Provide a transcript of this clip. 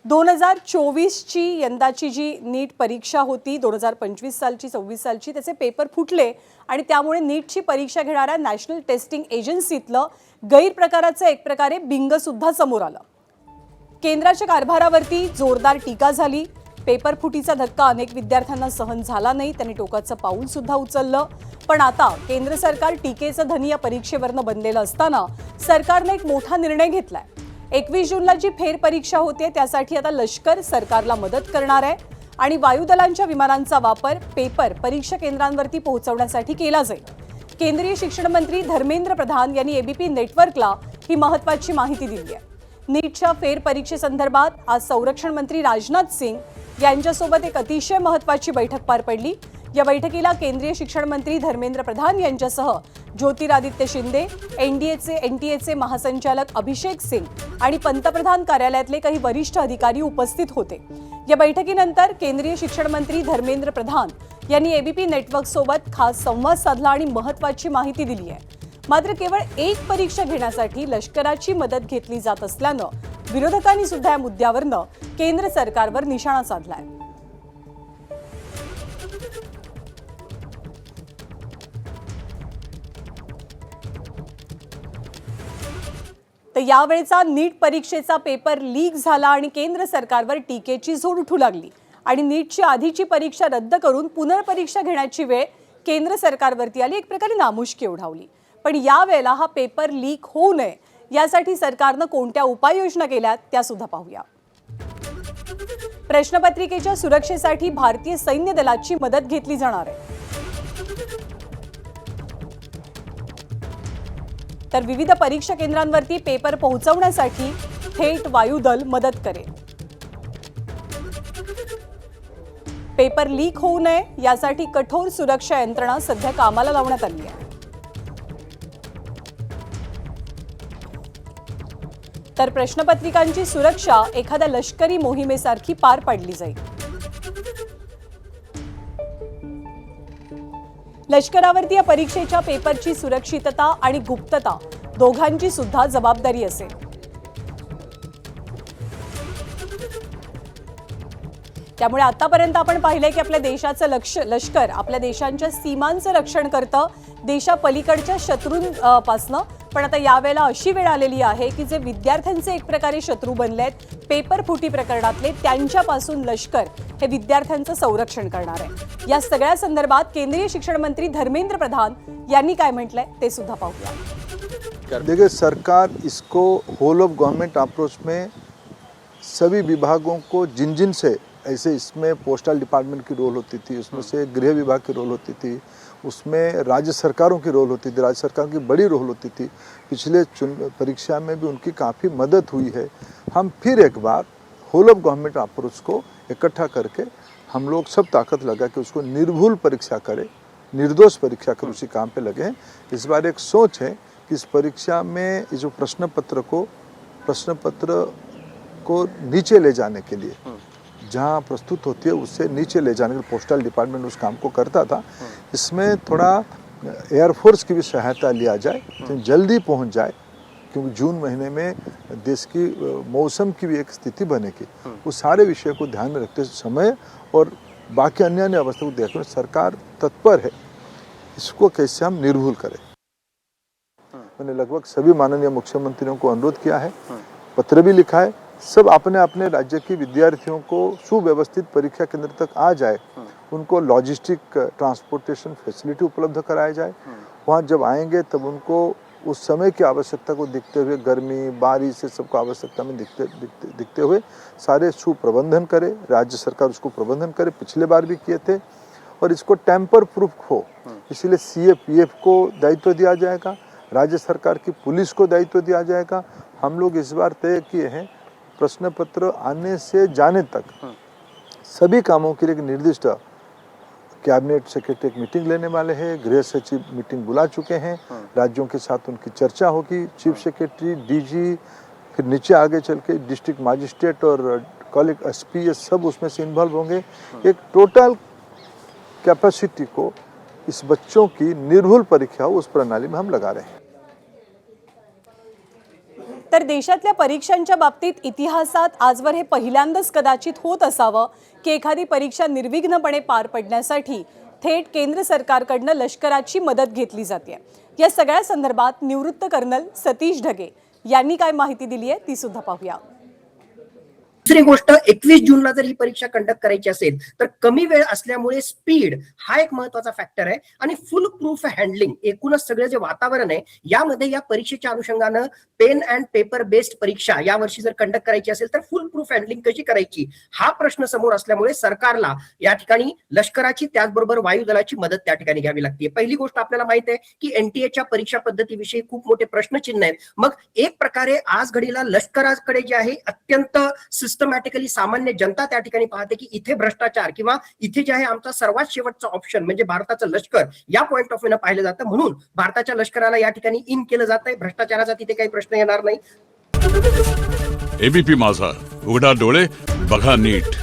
2024ची यंदाची जी नीट परीक्षा होती 2025 सालची 26 सालची त्याचे पेपर फुटले आणि त्यामुळे नीटची परीक्षा घेणाऱ्या नॅशनल टेस्टिंग एजन्सीतलं गैरप्रकाराचं एक प्रकारे बिंग सुद्धा समोर आलं। केंद्राच्या कारभारावरती जोरदार टीका झाली। पेपर फुटीचा धक्का अनेक विद्यार्थ्यांना सहन झाला नाही, त्यांनी टोकाचं पाऊल सुद्धा उचललं। पण आता केंद्र सरकार टीकेचं धनी या परीक्षेवरनं बनलेलं असताना सरकारने एक मोठा निर्णय घेतलाय। 21 जूनला जी फेरपरीक्षा होते त्यासाठी आता लष्कर सरकारला मदत करणार आहे आणि वायुदलांच्या विमानांचा वापर पेपर परीक्षा केंद्रांवरती पोहोचवण्यासाठी केला जाईल। केंद्रीय शिक्षण मंत्री धर्मेंद्र प्रधान यांनी एबीपी नेटवर्कला ही महत्त्वाची माहिती दिली आहे। नीटच्या फेरपरीक्षेसंदर्भात आज संरक्षण मंत्री राजनाथ सिंग यांच्यासोबत एक अतिशय महत्त्वाची बैठक पार पडली। या बैठकीला केंद्रीय शिक्षण मंत्री धर्मेंद्र प्रधान यांच्यासह ज्योतिरादित्य शिंदे, एनटीएचे महासंचालक अभिषेक सिंग आणि पंतप्रधान कार्यालयातले काही वरिष्ठ अधिकारी उपस्थित होते। या बैठकीनंतर केंद्रीय शिक्षण मंत्री धर्मेंद्र प्रधान यांनी एबीपी नेटवर्क सोबत खास संवाद साधला आणि महत्त्वाची माहिती दिली आहे। मात्र केवळ एक परीक्षा घेण्यासाठी लष्कराची मदत घेतली जात असल्यानं विरोधकांनी सुद्धा या मुद्द्यावरनं केंद्र सरकारवर निशाणा साधलाय। तर यावेळेचा नीट परीक्षेचा पेपर लीक झाला आणि केंद्र सरकारवर टीकेची झोड उठू लागली आणि नीटची आधीची परीक्षा रद्द करून पुनर्परीक्षा घेण्याची वेळ केंद्र सरकारवरती आली। एक प्रकारे नामुष्की ओढावली। पण यावेळेला हा पेपर लीक होऊ नये यासाठी सरकारनं कोणत्या उपाययोजना केल्यात त्या सुद्धा पाहूया। प्रश्नपत्रिकेच्या सुरक्षेसाठी भारतीय सैन्य दलाची मदत घेतली जाणार आहे। तर विविध परीक्षा केंद्रांवरती पेपर पोहोचवण्यासाठी थेट वायुदल मदत करेल। पेपर लीक होऊ नये यासाठी कठोर सुरक्षा यंत्रणा सध्या कामाला लावण्यात आली आहे। तर प्रश्नपत्रिकांची सुरक्षा एखाद्या लष्करी मोहिमेसारखी पार पाडली जाईल। लष्करावरती या परीक्षेच्या पेपरची सुरक्षितता आणि गुप्तता दोघांची सुद्धा जबाबदारी असेल। त्यामुळे आतापर्यंत आपण पाहिलंय की आपल्या देशाचं लष्कर आपल्या देशांच्या सीमांचं रक्षण करतं, देशापलीकडच्या शत्रूंपासनं। पण आता यावेळेला अशी वेळ आलेली आहे की जे विद्यार्थ्यांचे एक प्रकारे शत्रू बनलेत पेपर फुटी प्रकरणातले, त्यांच्यापासून लष्कर हे विद्यार्थ्यांचं संरक्षण करणार आहे। या सगळ्या संदर्भात केंद्रीय शिक्षण मंत्री धर्मेंद्र प्रधान यांनी काय म्हटलंय ते सुद्धा पाहूया। देखिए, सरकार इसको होल ऑफ गवर्नमेंट अप्रोच में सभी विभागों को जिन से ऐसे इसमें पोस्टल डिपार्टमेंट की रोल होती थी, उसमें से गृह विभाग की रोल होती थी, उसमें राज्य सरकारों की रोल होती थी, राज्य सरकार की बड़ी रोल होती थी। पिछले परीक्षा में भी उनकी काफ़ी मदद हुई है। हम फिर एक बार होल ऑफ गवर्नमेंट अप्रोच को इकट्ठा करके हम लोग सब ताकत लगा के उसको निर्भुल परीक्षा करें, निर्दोष परीक्षा कर उसी काम पे लगे हैं। इस बार एक सोच है कि इस परीक्षा में जो प्रश्न पत्र को नीचे ले जाने के लिए, जहाँ प्रस्तुत होती है उससे नीचे ले जाने के लिए पोस्टल डिपार्टमेंट उस काम को करता था। इसमें थोड़ा एयरफोर्स की भी सहायता लिया जाए तो जल्दी पहुंच जाए, क्योंकि जून महीने में देश की मौसम की भी एक स्थिति बनेगी। उस सारे विषय को ध्यान में रखते समय और बाकी अन्य अवस्था को देखकर सरकार तत्पर है इसको कैसे हम निर्भुल करें। मैंने लगभग सभी माननीय मुख्यमंत्रियों को अनुरोध किया है, पत्र भी लिखा है, सब अपने अपने राज्य के विद्यार्थियों को सुव्यवस्थित परीक्षा केंद्र तक आ जाए, उनको लॉजिस्टिक ट्रांसपोर्टेशन फैसिलिटी उपलब्ध कराया जाए। वहाँ जब आएंगे तब उनको उस समय की आवश्यकता को देखते हुए, गर्मी बारिश से सबको आवश्यकता में दिखते हुए सारे सुप्रबंधन करे, राज्य सरकार उसको प्रबंधन करे। पिछले बार भी किए थे और इसको टेम्पर प्रूफ हो, इसीलिए सीएपीएफ को दायित्व दिया जाएगा, राज्य सरकार की पुलिस को दायित्व दिया जाएगा। हम लोग इस बार तय किए हैं प्रश्न पत्र आने से जाने तक सभी कामों के लिए एक निर्दिष्ट कैबिनेट सेक्रेटरी एक मीटिंग लेने वाले हैं, गृह सचिव मीटिंग बुला चुके हैं, राज्यों के साथ उनकी चर्चा होगी, चीफ सेक्रेटरी, डीजी, फिर नीचे आगे चल के डिस्ट्रिक्ट मजिस्ट्रेट और कॉलेज एसपी सब उसमें से इन्वॉल्व होंगे। एक टोटल कैपेसिटी को इस बच्चों की निर्भुल परीक्षा उस प्रणाली में हम लगा रहे हैं। तर देशातल्या परीक्षांच्या बाबतीत इतिहासात आजवर हे पहिल्यांदाच कदाचित होत असावं की एखादी परीक्षा निर्विघ्नपणे पार पडण्यासाठी थेट केंद्र सरकारकडनं लष्कराची मदत घेतली जाते। या सगळ्या संदर्भात निवृत्त कर्नल सतीश ढगे यांनी काय माहिती दिली आहे ती सुद्धा पाहूया। दुसरी गोष्ट 21 जूनला जर ही परीक्षा कंडक्ट करायची असेल तर कमी वेळ असल्यामुळे स्पीड हा एक महत्वाचा फॅक्टर आहे आणि फुल प्रूफ हँडलिंग एकूणच सगळं जे वातावरण आहे यामध्ये या परीक्षेच्या अनुषंगानं पेन अँड पेपर बेस्ड परीक्षा यावर्षी जर कंडक्ट करायची असेल तर फुल प्रूफ हँडलिंग कशी करायची हा प्रश्न समोर असल्यामुळे सरकारला या ठिकाणी लष्कराची त्याचबरोबर वायुदलाची मदत त्या ठिकाणी घ्यावी लागते। पहिली गोष्ट आपल्याला माहिती आहे की एनटीएच्या परीक्षा पद्धतीविषयी खूप मोठे प्रश्नचिन्ह आहेत। मग एक प्रकारे आज घडीला लष्कराकडे जे आहे अत्यंत सिस्टमॅटिकली सामान्य जनता त्या ठिकाणी पाहते की इथे भ्रष्टाचार किंवा इथे जे आहे आमचा सर्वात शेवटचा ऑप्शन म्हणजे भारताचं लष्कर या पॉइंट ऑफ व्ह्यू न पाहिलं जातं, म्हणून भारताच्या लष्कराला या ठिकाणी इन केलं जात आहे। भ्रष्टाचाराचा तिथे काही प्रश्न येणार नाही। एबीपी माझा, उघडा डोळे बघा नीट।